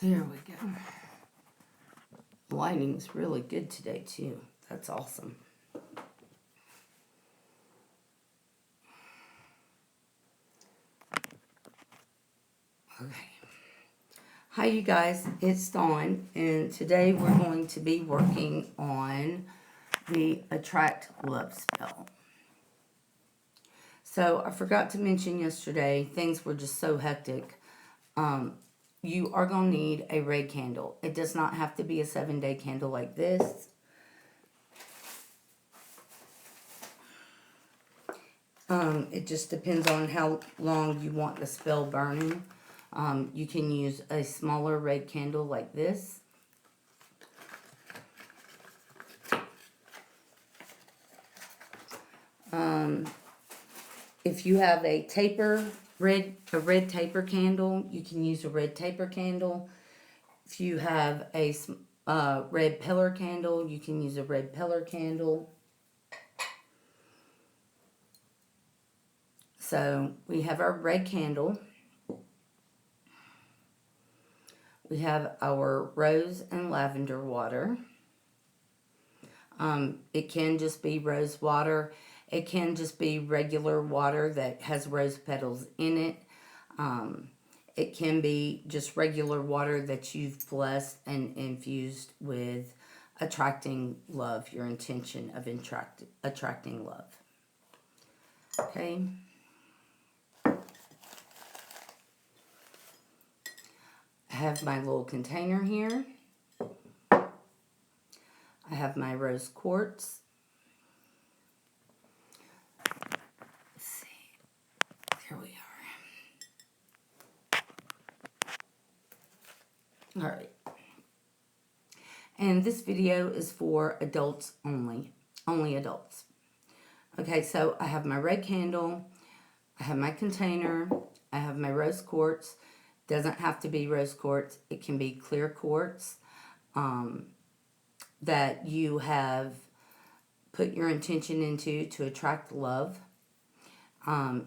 There we go. Lighting's really good today, too. That's awesome. Okay. Hi, you guys. It's Dawn, and today we're going to be working on the Attract Love spell. So, I forgot to mention yesterday, things were just so hectic. You are going to need a red candle. It does not have to be a 7-day candle like this. It just depends on how long you want the spell burning. You can use a smaller red candle like this. If you have a red taper candle, you can use a red taper candle. If you have a red pillar candle, you can use a red pillar candle. So we have our red candle. We have our rose and lavender water. It can just be rose water. It can just be regular water that has rose petals in it. It can be just regular water that you've blessed and infused with attracting love, your intention of attracting love. Okay. I have my little container here. I have my rose quartz. Let's see. There we are. All right. And this video is for adults only. Only adults. Okay, so I have my red candle. I have my container. I have my rose quartz. Doesn't have to be rose quartz. It can be clear quartz that you have put your intention into to attract love.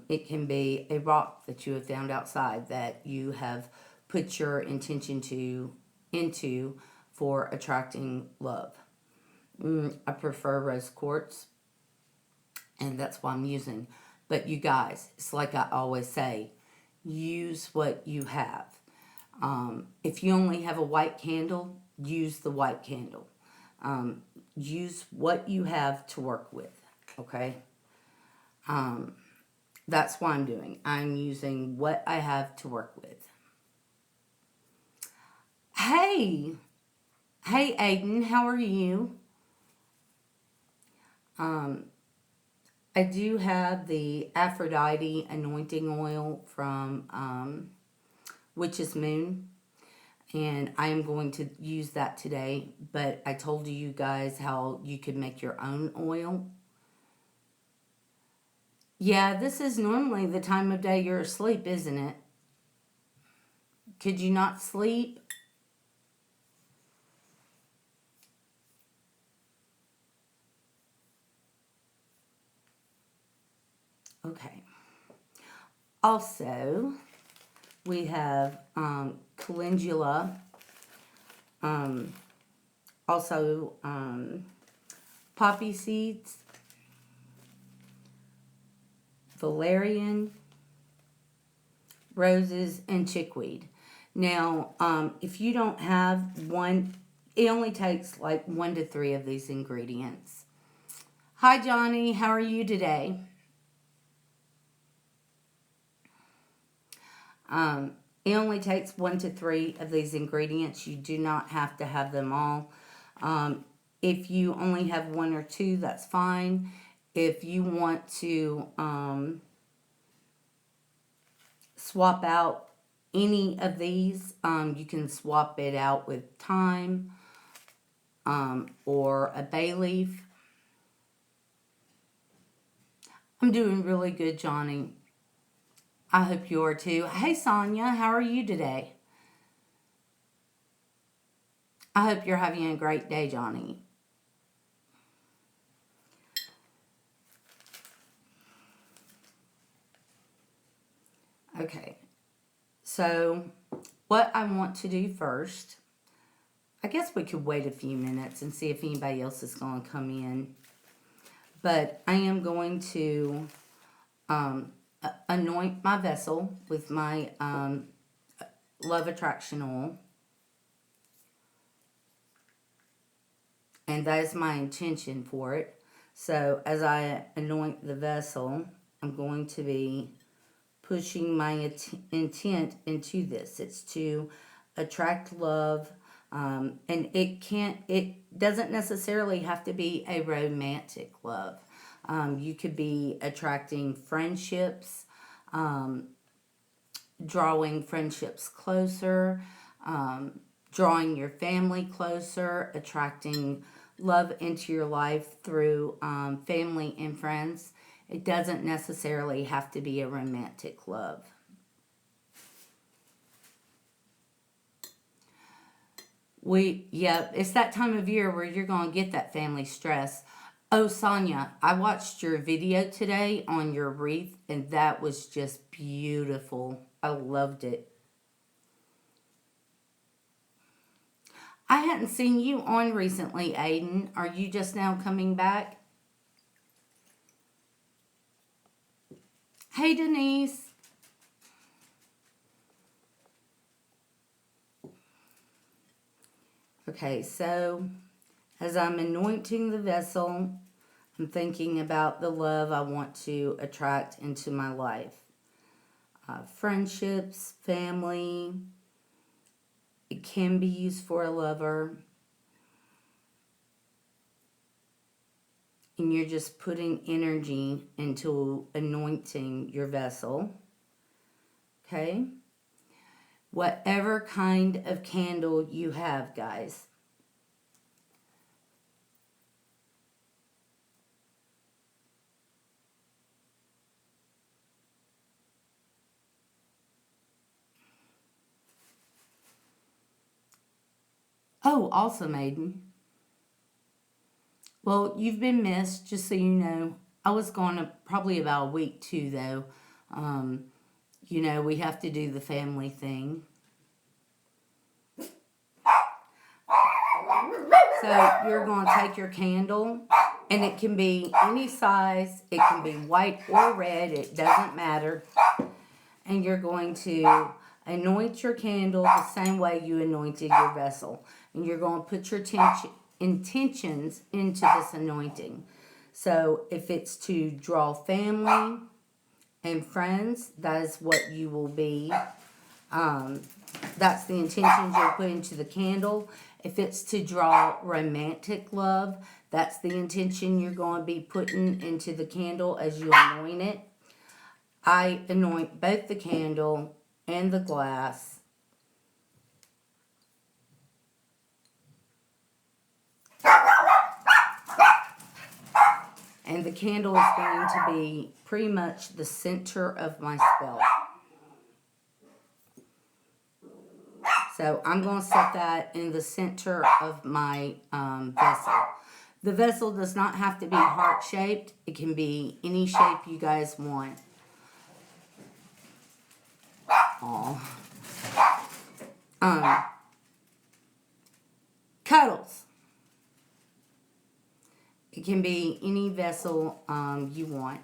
It can be a rock that you have found outside that you have put your intention into for attracting love. I prefer rose quartz, and that's what I'm using. But you guys, it's like I always say, use what you have. If you only have a white candle, use the white candle. Use what you have to work with, okay? That's what I'm doing. I'm using what I have to work with. Hey! Hey, Aiden, how are you? I do have the Aphrodite anointing oil from Witch's Moon, and I am going to use that today, but I told you guys how you could make your own oil. Yeah, this is normally the time of day you're asleep, isn't it? Could you not sleep? Okay. Also, we have calendula, also poppy seeds, valerian, roses, and chickweed. Now, if you don't have one, it only takes like 1 to 3 of these ingredients. Hi, Johnny. How are you today? It only takes 1 to 3 of these ingredients. You do not have to have them all. If you only have 1 or 2, that's fine. If you want to swap out any of these, you can swap it out with thyme or a bay leaf. I'm doing really good, Johnny. I hope you are too. Hey, Sonia, how are you today? I hope you're having a great day, Johnny. Okay, so what I want to do first, I guess we could wait a few minutes and see if anybody else is going to come in. But I am going to anoint my vessel with my love attraction oil. And that is my intention for it. So as I anoint the vessel, I'm going to be pushing my intent into this. It's to attract love. And it doesn't necessarily have to be a romantic love. You could be attracting friendships, drawing friendships closer, drawing your family closer, attracting love into your life through family and friends. It doesn't necessarily have to be a romantic love. It's that time of year where you're going to get that family stress. Oh, Sonia, I watched your video today on your wreath, and that was just beautiful. I loved it. I hadn't seen you on recently, Aiden. Are you just now coming back? Hey, Denise. Okay, so as I'm anointing the vessel, I'm thinking about the love I want to attract into my life. Friendships, family. It can be used for a lover. And you're just putting energy into anointing your vessel. Okay? Whatever kind of candle you have, guys. Oh, awesome, Aiden. Well, you've been missed, just so you know. I was gone probably about a week too, though. We have to do the family thing. So you're going to take your candle, and it can be any size. It can be white or red. It doesn't matter. And you're going to anoint your candle the same way you anointed your vessel. And you're going to put your intentions into this anointing. So if it's to draw family and friends, that is what you will be. That's the intentions you'll put into the candle. If it's to draw romantic love, that's the intention you're going to be putting into the candle as you anoint it. I anoint both the candle and the glass. And the candle is going to be pretty much the center of my spell. So I'm going to set that in the center of my vessel. The vessel does not have to be heart-shaped. It can be any shape you guys want. Cuddles. It can be any vessel you want.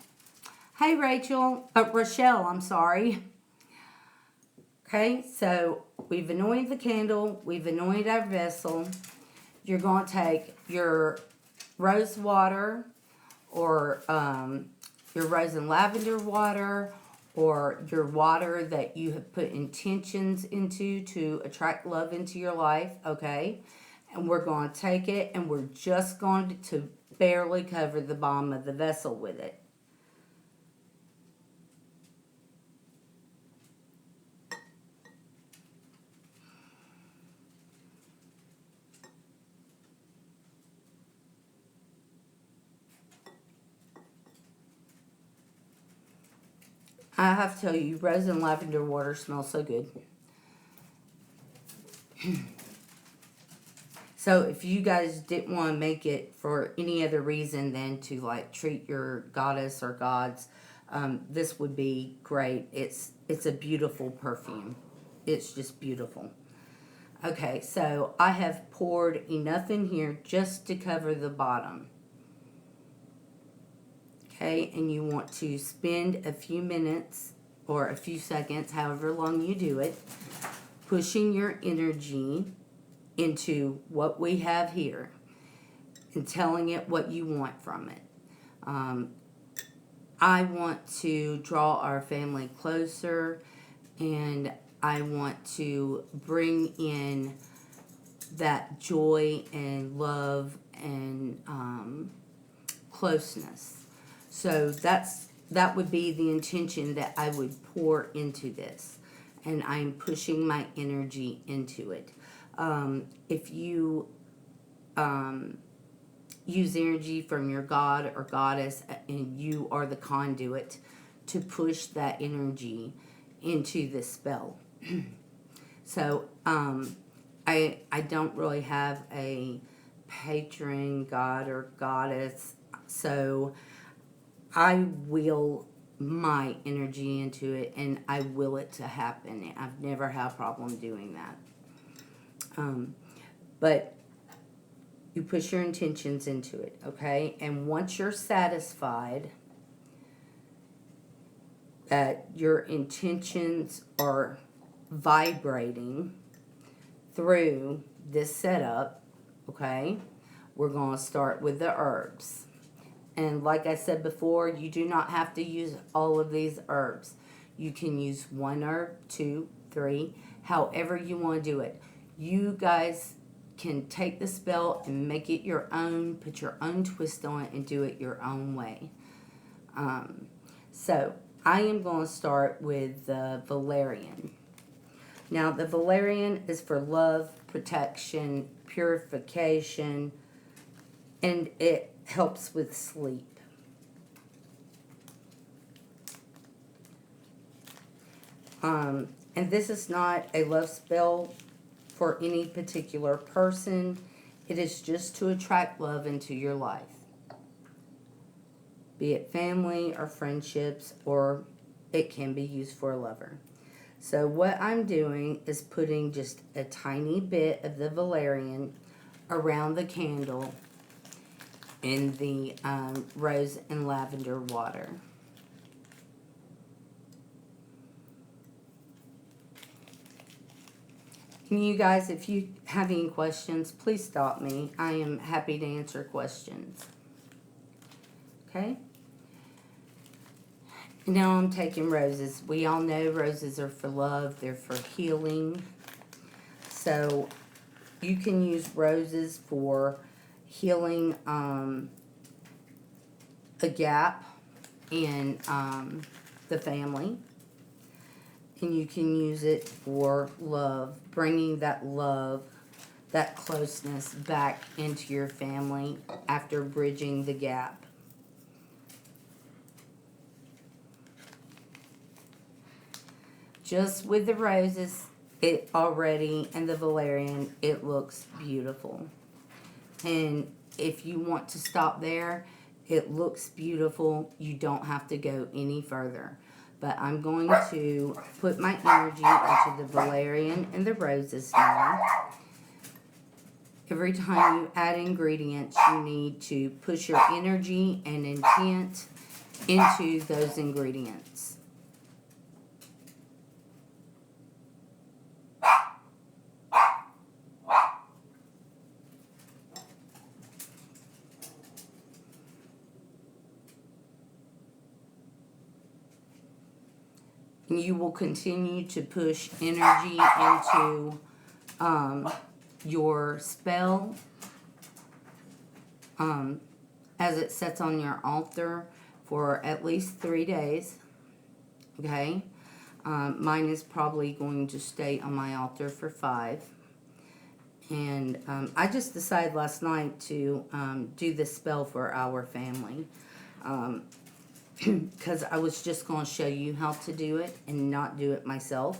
Hey, Rochelle, I'm sorry. Okay, so we've anointed the candle. We've anointed our vessel. You're going to take your rose water or your rose and lavender water or your water that you have put intentions into to attract love into your life, okay? And we're going to take it and we're just going to barely cover the bottom of the vessel with it. I have to tell you, rose and lavender water smells so good. So if you guys didn't want to make it for any other reason than to like treat your goddess or gods, this would be great. It's a beautiful perfume. it's just beautiful. Okay, so I have poured enough in here just to cover the bottom. Okay, and you want to spend a few minutes or a few seconds, however long you do it, pushing your energy into what we have here and telling it what you want from it. I want to draw our family closer, and I want to bring in that joy and love and closeness. So that would be the intention that I would pour into this, and I'm pushing my energy into it. If you use energy from your god or goddess, and you are the conduit to push that energy into this spell. So I don't really have a patron god or goddess, so I will my energy into it, and I will it to happen. I've never had a problem doing that. But you push your intentions into it, okay? And once you're satisfied that your intentions are vibrating through this setup, okay, we're going to start with the herbs. And like I said before, you do not have to use all of these herbs. You can use one herb, 2, 3, however you want to do it. You guys can take the spell and make it your own, put your own twist on it, and do it your own way. So I am going to start with the valerian. Now, the valerian is for love, protection, purification, and it helps with sleep. And this is not a love spell for any particular person. It is just to attract love into your life, be it family or friendships, or it can be used for a lover. So what I'm doing is putting just a tiny bit of the valerian around the candle in the rose and lavender water. And you guys, if you have any questions, please stop me. I am happy to answer questions. Okay? Now I'm taking roses. We all know roses are for love. They're for healing. So you can use roses for healing a gap in the family. And you can use it for love, bringing that love, that closeness back into your family after bridging the gap. Just with the roses, it already, and the valerian, it looks beautiful. And if you want to stop there, it looks beautiful. You don't have to go any further. But I'm going to put my energy into the valerian and the roses now. Every time you add ingredients, you need to push your energy and intent into those ingredients. And you will continue to push energy into your spell as it sets on your altar for at least 3 days. Okay? Mine is probably going to stay on my altar for 5. And I just decided last night to do this spell for our family. Because I was just going to show you how to do it and not do it myself.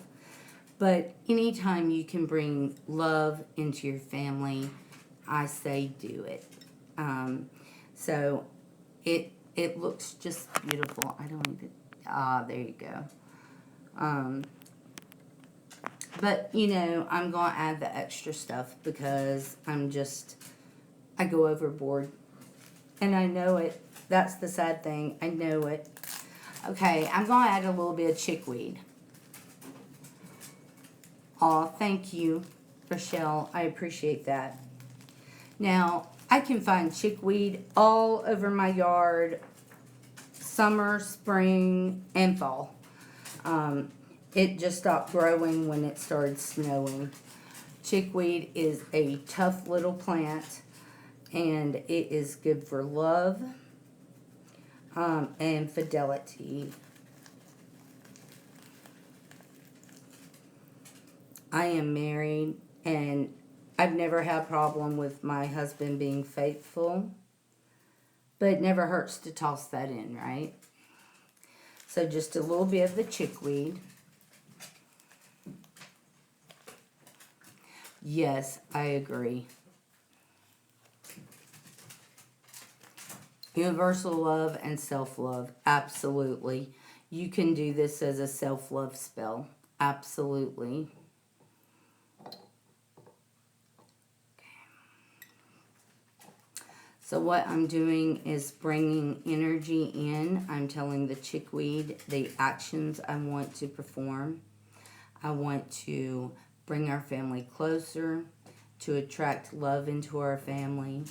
But anytime you can bring love into your family, I say do it. So it looks just beautiful. I don't even, there you go. But, you know, I'm going to add the extra stuff because I go overboard. And I know it. That's the sad thing. I know it. Okay, I'm going to add a little bit of chickweed. Aw, thank you, Rochelle. I appreciate that. Now, I can find chickweed all over my yard, summer, spring, and fall. It just stopped growing when it started snowing. Chickweed is a tough little plant, and it is good for love and fidelity. I am married, and I've never had a problem with my husband being faithful, but it never hurts to toss that in, right? So just a little bit of the chickweed. Yes, I agree. Universal love and self-love. Absolutely. You can do this as a self-love spell. Absolutely. So what I'm doing is bringing energy in. I'm telling the chickweed the actions I want to perform. I want to bring our family closer, to attract love into our family.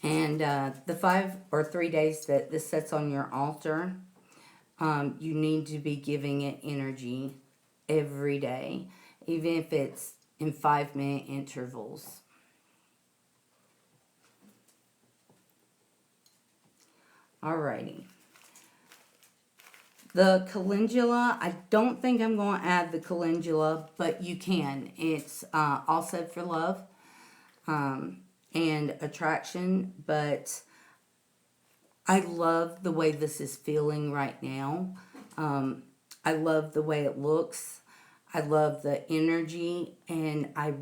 And the 5 or 3 days that this sits on your altar, you need to be giving it energy every day, even if it's in 5-minute intervals. Alrighty. The calendula, I don't think I'm going to add the calendula, but you can. It's also for love and attraction, but I love the way this is feeling right now. I love the way it looks. I love the energy, and I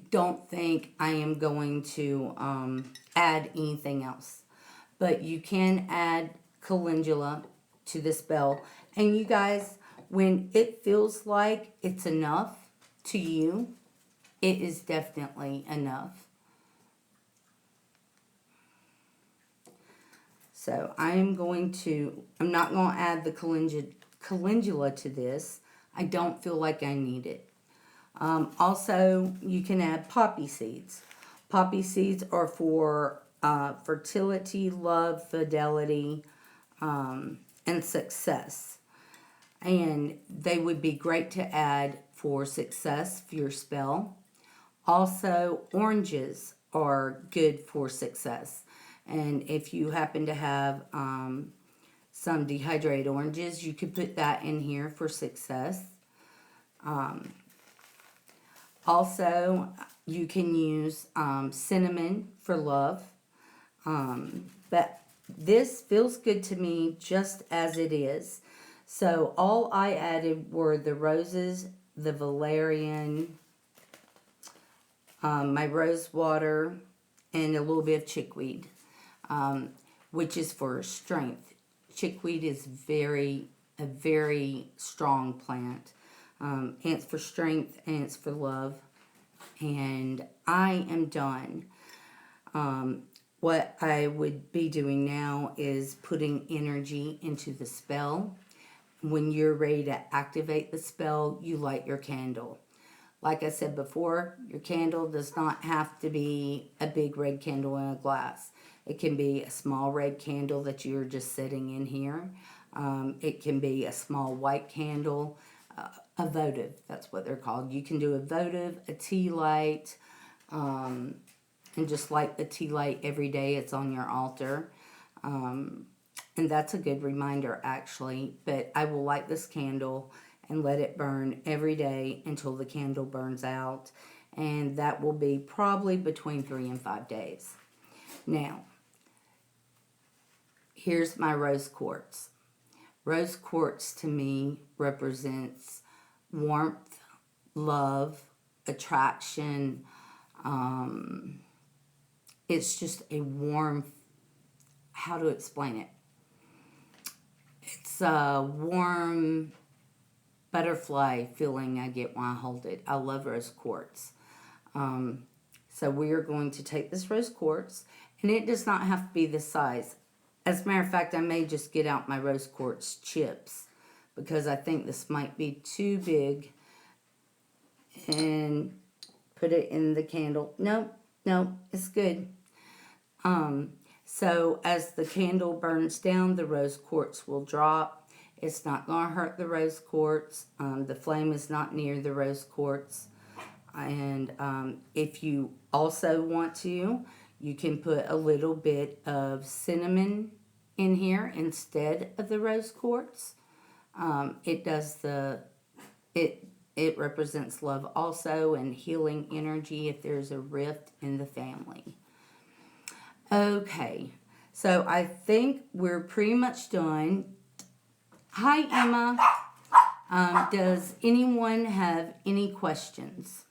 don't think I am going to add anything else. But you can add calendula to the spell. And you guys, when it feels like it's enough to you, it is definitely enough. So I'm not going to add the calendula to this. I don't feel like I need it. Also, you can add poppy seeds. Poppy seeds are for fertility, love, fidelity, and success. And they would be great to add for success for your spell. Also, oranges are good for success. And if you happen to have some dehydrated oranges, you could put that in here for success. Also, you can use cinnamon for love. But this feels good to me just as it is. So all I added were the roses, the valerian, my rose water, and a little bit of chickweed, which is for strength. Chickweed is a very strong plant. And it's for strength and it's for love. And I am done. What I would be doing now is putting energy into the spell. When you're ready to activate the spell, you light your candle. Like I said before, your candle does not have to be a big red candle in a glass. It can be a small red candle that you're just sitting in here. It can be a small white candle, a votive, that's what they're called. You can do a votive, a tea light, and just light the tea light every day. It's on your altar. And that's a good reminder, actually. But I will light this candle and let it burn every day until the candle burns out. And that will be probably between 3 and 5 days. Now, here's my rose quartz. Rose quartz to me represents warmth, love, attraction. It's just a warm, how to explain it? It's a warm butterfly feeling I get when I hold it. I love rose quartz. So we are going to take this rose quartz, and it does not have to be this size. As a matter of fact, I may just get out my rose quartz chips because I think this might be too big, and put it in the candle. No, it's good. So as the candle burns down, the rose quartz will drop. It's not going to hurt the rose quartz. The flame is not near the rose quartz. And if you also want to, you can put a little bit of cinnamon in here instead of the rose quartz. It represents love also, and healing energy if there's a rift in the family. Okay, so I think we're pretty much done. Hi, Emma. Does anyone have any questions?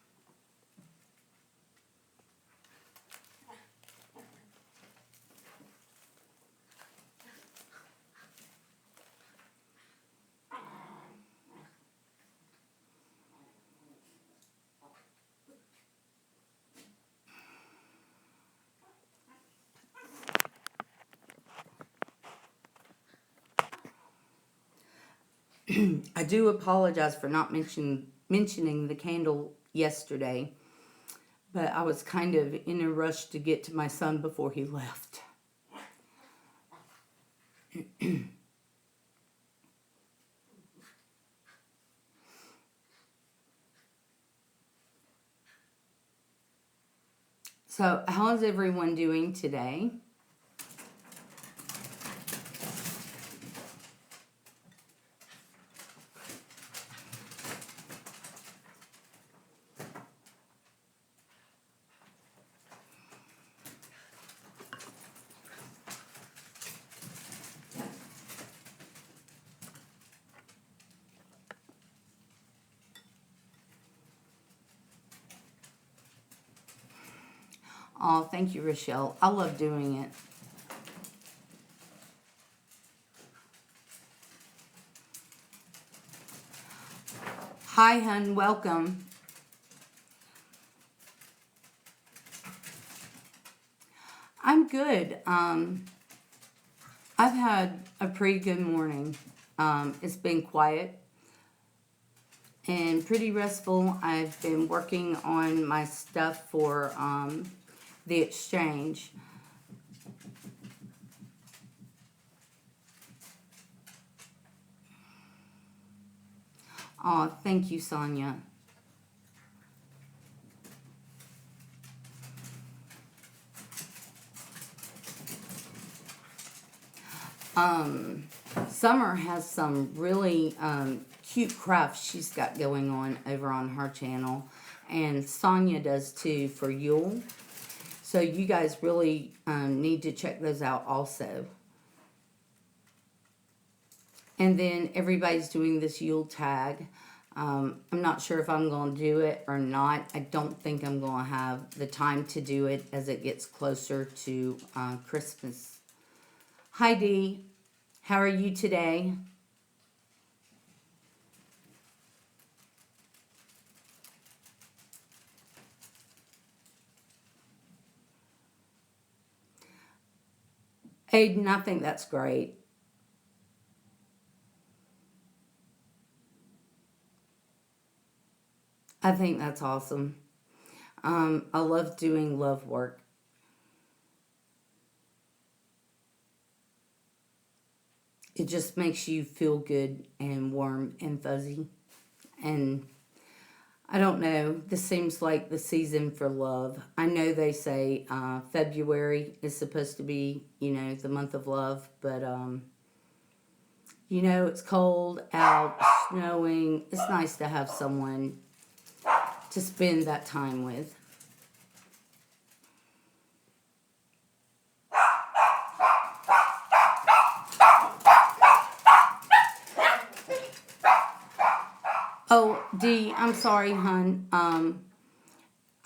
I do apologize for not mentioning the candle yesterday, but I was kind of in a rush to get to my son before he left. So, how's everyone doing today? Oh, thank you, Rochelle. I love doing it. Hi, hun. Welcome. I'm good. I've had a pretty good morning. It's been quiet and pretty restful. I've been working on my stuff for the exchange. Oh, thank you, Sonia. Summer has some really cute crafts she's got going on over on her channel, and Sonia does too for Yule. So you guys really need to check those out also. And then everybody's doing this Yule tag. I'm not sure if I'm going to do it or not. I don't think I'm going to have the time to do it as it gets closer to Christmas. Hi, Dee. How are you today? Aiden, I think that's great. I think that's awesome. I love doing love work. It just makes you feel good and warm and fuzzy. And I don't know, this seems like the season for love. I know they say February is supposed to be, the month of love, but, it's cold out, snowing. It's nice to have someone to spend that time with. Oh, Dee, I'm sorry, hun.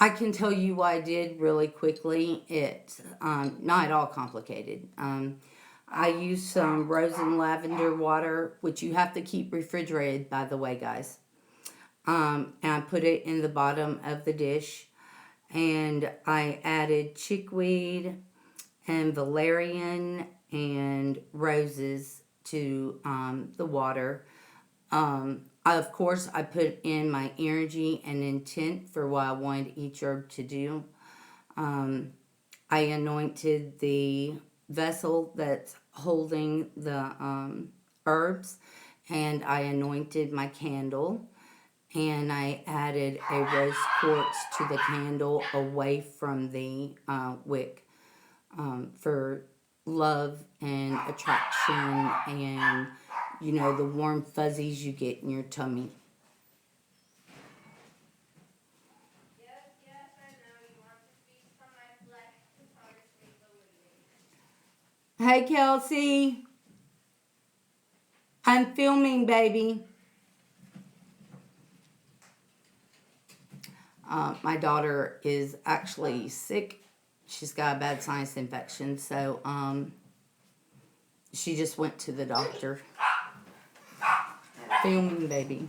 I can tell you what I did really quickly. It's not at all complicated. I used some rose and lavender water, which you have to keep refrigerated, by the way, guys. And I put it in the bottom of the dish. And I added chickweed and valerian and roses to the water. Of course, I put in my energy and intent for what I wanted each herb to do. I anointed the vessel that's holding the herbs, and I anointed my candle, and I added a rose quartz to the candle away from the wick for love and attraction and, you know, the warm fuzzies you get in your tummy. Hey, Kelsey. I'm filming, baby. My daughter is actually sick. She's got a bad sinus infection, so she just went to the doctor. Filming, baby.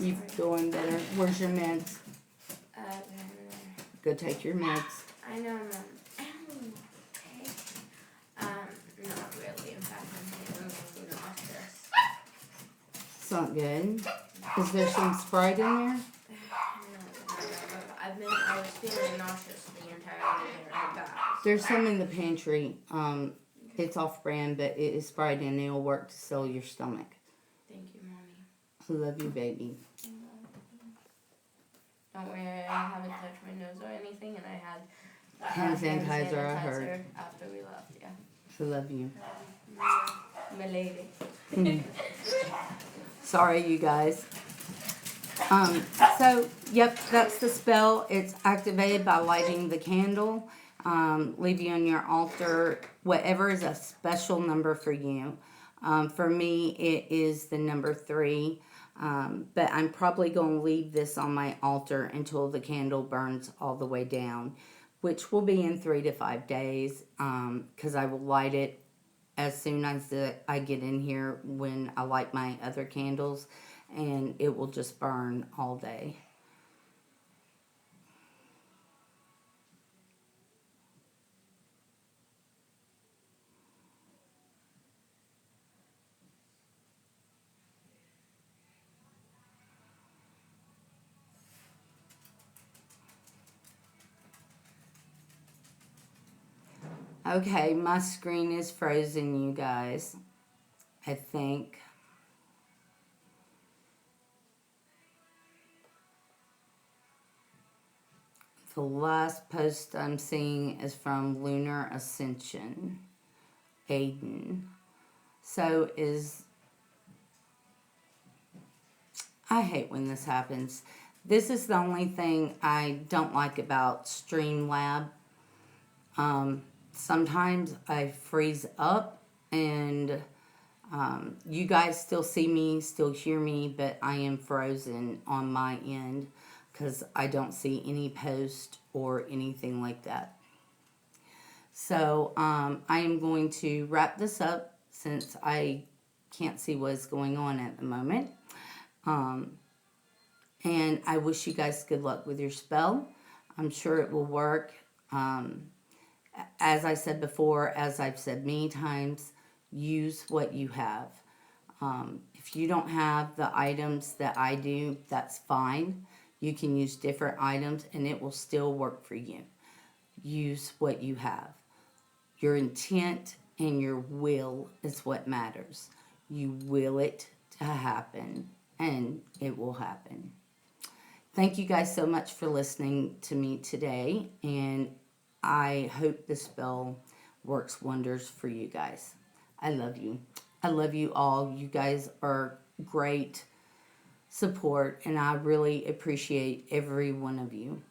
You feeling better? Where's your meds? Go take your meds. I know, Mom. Okay. Not really. In fact, I'm feeling nauseous. It's not good. Is there some Sprite in there? No, I was feeling nauseous the entire day. There's some in the pantry. It's off brand, but it is Sprite and it'll work to settle your stomach. Thank you, Mommy. I love you, baby. Don't worry, I haven't touched my nose or anything, and I had Hand sanitizer, I heard. After we left, yeah. I love you. My lady. Sorry, you guys. So, yep, that's the spell. It's activated by lighting the candle. Leave you on your altar, whatever is a special number for you. For me, it is the number 3. But I'm probably going to leave this on my altar until the candle burns all the way down, which will be in 3 to 5 days, because I will light it as soon as I get in here when I light my other candles, and it will just burn all day. Okay, my screen is frozen, you guys. I think. The last post I'm seeing is from Lunar Ascension, Aiden. So I hate when this happens. This is the only thing I don't like about Streamlab. Sometimes I freeze up and you guys still see me, still hear me, but I am frozen on my end because I don't see any post or anything like that. So I am going to wrap this up since I can't see what's going on at the moment. And I wish you guys good luck with your spell. I'm sure it will work. As I said before, as I've said many times, use what you have. If you don't have the items that I do, that's fine. You can use different items and it will still work for you. Use what you have. Your intent and your will is what matters. You will it to happen and it will happen. Thank you guys so much for listening to me today, and I hope the spell works wonders for you guys. I love you. I love you all. You guys are great support, and I really appreciate every one of you.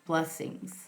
Blessings.